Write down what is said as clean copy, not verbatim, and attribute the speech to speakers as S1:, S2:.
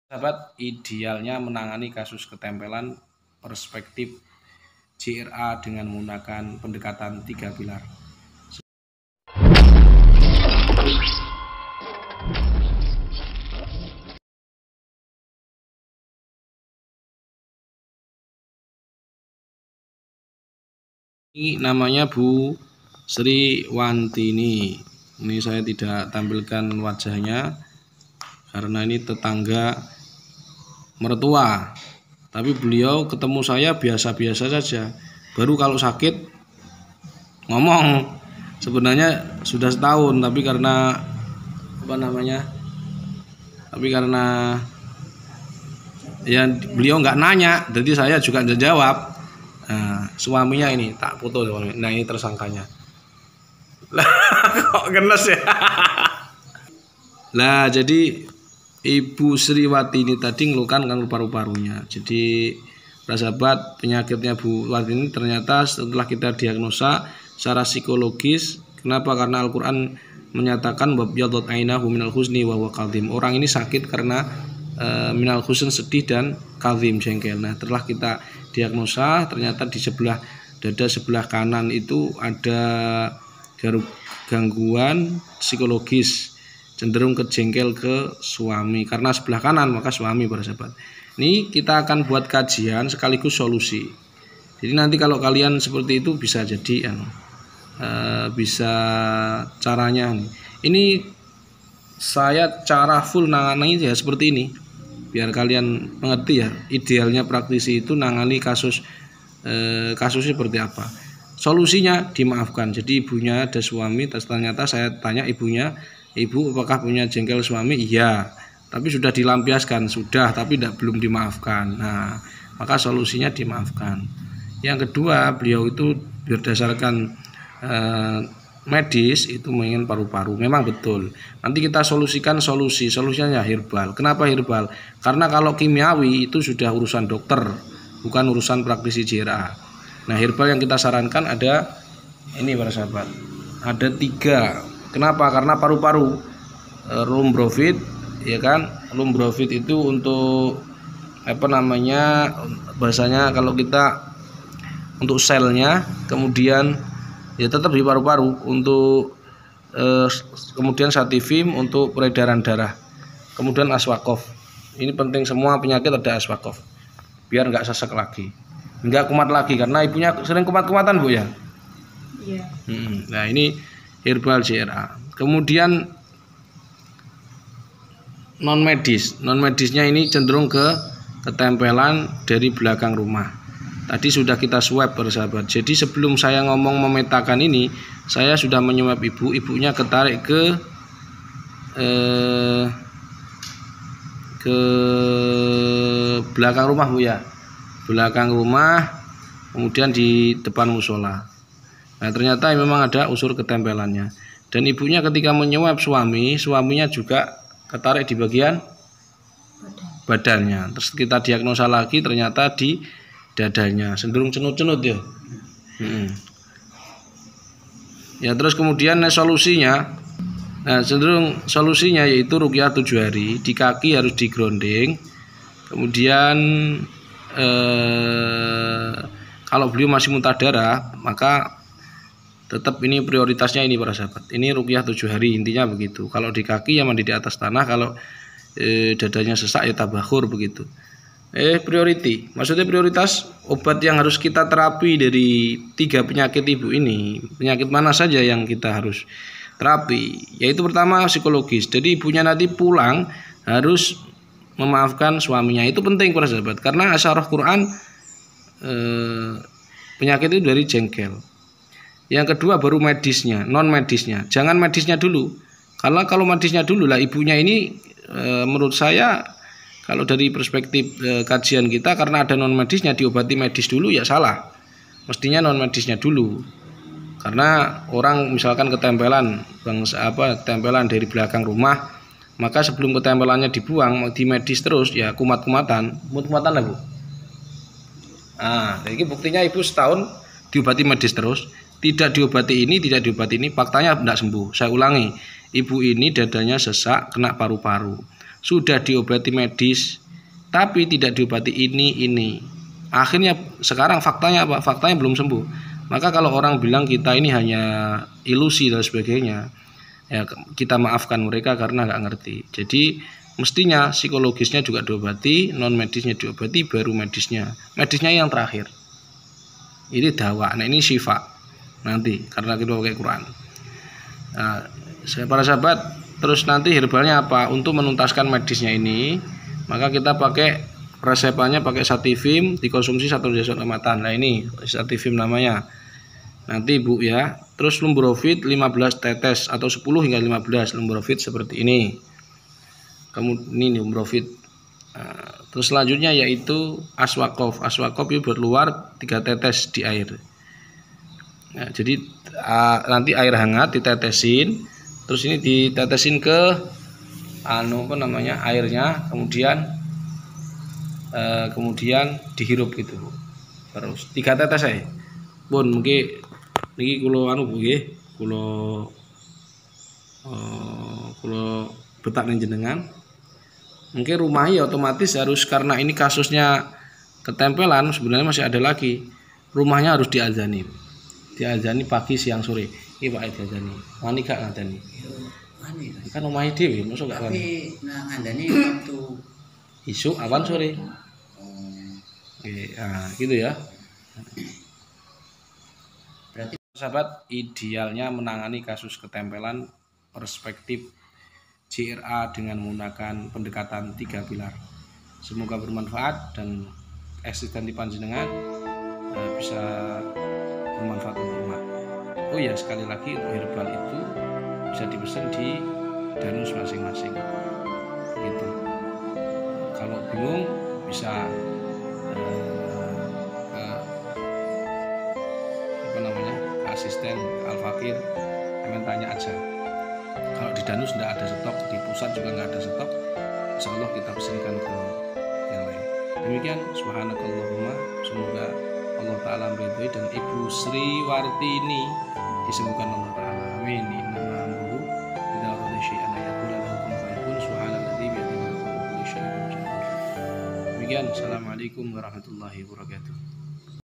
S1: Sahabat, idealnya menangani kasus ketempelan perspektif JRA dengan menggunakan pendekatan 3 pilar. Ini namanya Bu Sri Wantini. Ini saya tidak tampilkan wajahnya karena ini tetangga mertua. Tapi beliau ketemu saya biasa-biasa saja. Baru kalau sakit ngomong. Sebenarnya sudah setahun, tapi karena ya beliau nggak nanya, jadi saya juga nggak jawab. Nah, suaminya ini tak foto. Nah, ini tersangkanya. Lah, kok genes ya? Lah, jadi Ibu Sriwati ini tadi ngeluhkan kanker paru-parunya. Jadi, sahabat, penyakitnya Bu Wati ini ternyata setelah kita diagnosa secara psikologis, kenapa? Karena Al-Qur'an menyatakan wabyadhat ainahu minal husni wa huwa kadhim. Orang ini sakit karena minal husn, sedih, dan kadhim, jengkel. Nah, setelah kita diagnosa, ternyata di sebelah dada sebelah kanan itu ada gangguan psikologis, cenderung ke jengkel ke suami. Karena sebelah kanan maka suami, para sahabat. Ini kita akan buat kajian sekaligus solusi. Jadi nanti kalau kalian seperti itu bisa jadi bisa caranya nih. Ini saya cara full nangani ya seperti ini, biar kalian mengerti ya. Idealnya praktisi itu nangani kasusnya seperti apa. Solusinya dimaafkan. Jadi ibunya ada suami, ternyata saya tanya ibunya, ibu apakah punya jengkel suami? Iya, tapi sudah dilampiaskan, sudah, tapi belum dimaafkan. Nah, maka solusinya dimaafkan. Yang kedua, beliau itu berdasarkan medis itu ingin paru-paru, memang betul. Nanti kita solusikan solusinya herbal. Kenapa herbal? Karena kalau kimiawi itu sudah urusan dokter, bukan urusan praktisi JRA. Nah, herbal yang kita sarankan ada ini, para sahabat, ada 3. Kenapa? Karena paru-paru, lumbrovid, ya kan? Lumbrovid itu untuk bahasanya kalau kita untuk selnya, kemudian ya tetap di paru-paru untuk kemudian sativim untuk peredaran darah, kemudian aswakov. Ini penting, semua penyakit ada aswakov biar nggak sesek lagi, nggak kumat lagi, karena ibunya sering kumat-kumatan, Bu, ya. Iya. Nah, ini herbal JRA. Kemudian non medisnya ini cenderung ke ketempelan dari belakang rumah. Tadi sudah kita swab, bersahabat. Jadi sebelum saya ngomong memetakan ini, saya sudah menyuap ibunya ketarik ke belakang rumah, Bu, ya. Belakang rumah, kemudian di depan musola. Nah, ternyata memang ada unsur ketempelannya. Dan ibunya ketika menyuap suaminya juga ketarik di bagian badannya. Terus kita diagnosa lagi, ternyata di dadanya, cenderung cenut-cenut ya. Ya, terus kemudian solusinya, solusinya yaitu ruqyah 7 hari, di kaki harus digrondeng. Kemudian kalau beliau masih muntah darah, maka tetap ini prioritasnya ini, para sahabat. Ini ruqyah 7 hari, intinya begitu. Kalau di kaki ya mandi di atas tanah, kalau dadanya sesak ya tabakhur, begitu. Priority, maksudnya prioritas obat yang harus kita terapi dari 3 penyakit ibu ini. Penyakit mana saja yang kita harus terapi? Yaitu pertama psikologis. Jadi ibunya nanti pulang harus memaafkan suaminya. Itu penting, para sahabat, karena asyarah Quran penyakit itu dari jengkel. Yang kedua baru medisnya, non medisnya. Jangan medisnya dulu, karena kalau medisnya dulu lah ibunya ini menurut saya, kalau dari perspektif kajian kita, karena ada non medisnya diobati medis dulu ya salah. Mestinya non medisnya dulu. Karena orang misalkan ketempelan ketempelan dari belakang rumah, maka sebelum ketempelannya dibuang di medis terus ya kumat-kumatan lah, Bu. Nah, jadi buktinya ibu setahun diobati medis terus, tidak diobati ini, faktanya tidak sembuh. Saya ulangi, ibu ini dadanya sesak, kena paru-paru. sudah diobati medis tapi tidak diobati ini. Akhirnya sekarang faktanya apa? Faktanya belum sembuh. Maka kalau orang bilang kita ini hanya ilusi dan sebagainya, ya kita maafkan mereka karena nggak ngerti. Jadi mestinya psikologisnya juga diobati, non medisnya diobati, baru medisnya yang terakhir. Ini dawa, nah ini syifa nanti karena kita pakai Quran. Nah, para sahabat, terus nanti herbalnya apa? Untuk menuntaskan medisnya ini, maka kita pakai resepannya pakai Sativim, dikonsumsi 1 desok kematan. Nah ini Sativim namanya. Nanti Bu ya. Terus Lumbrofit 15 tetes atau 10 hingga 15 Lumbrofit seperti ini. Kemudian ini Lumbrofit. Nah, terus selanjutnya yaitu Aswakof. Aswakof itu berluar 3 tetes di air. Nah, jadi nanti air hangat ditetesin, terus ini ditetesin ke airnya, kemudian dihirup gitu. Terus 3 tetes saya. Pun mungkin niki kula Bu nggih, kula betak ning jenengan. Mungkin rumahnya otomatis harus, karena ini kasusnya ketempelan, sebenarnya masih ada lagi. Rumahnya harus diazani pagi, siang, sore. Iki Pak diazani. Wani gak ngandani? Wani. Kan omahe dhewe, mosok gak wani.
S2: Tapi ngandani waktu
S1: isuk, awan, sore. Nah, gitu ya. Berarti sahabat, idealnya menangani kasus ketempelan perspektif JRA dengan menggunakan pendekatan 3 pilar. Semoga bermanfaat dan eksistensi panjenengan bisa bermanfaat untuk umat. Oh ya, sekali lagi untuk herbal itu bisa dipesan di danus masing-masing. Gitu. Kalau bingung bisa ke asisten Al-Fakir, kalian tanya aja. Kalau di danus tidak ada stok, di pusat juga nggak ada stok, insya Allah kita pesankan ke yang lain. Demikian, subhanakallahumma, semoga Allah Ta'ala meridhoi dan Ibu Sri Wartini disembuhkan Allah Ta'ala. Amin. Innama amruhu idza arada syai'an an yaqula lahu kun fayakun. Subhanalladzi bi yadihi mulku kulli syai'in. Demikian, assalamualaikum warahmatullahi wabarakatuh.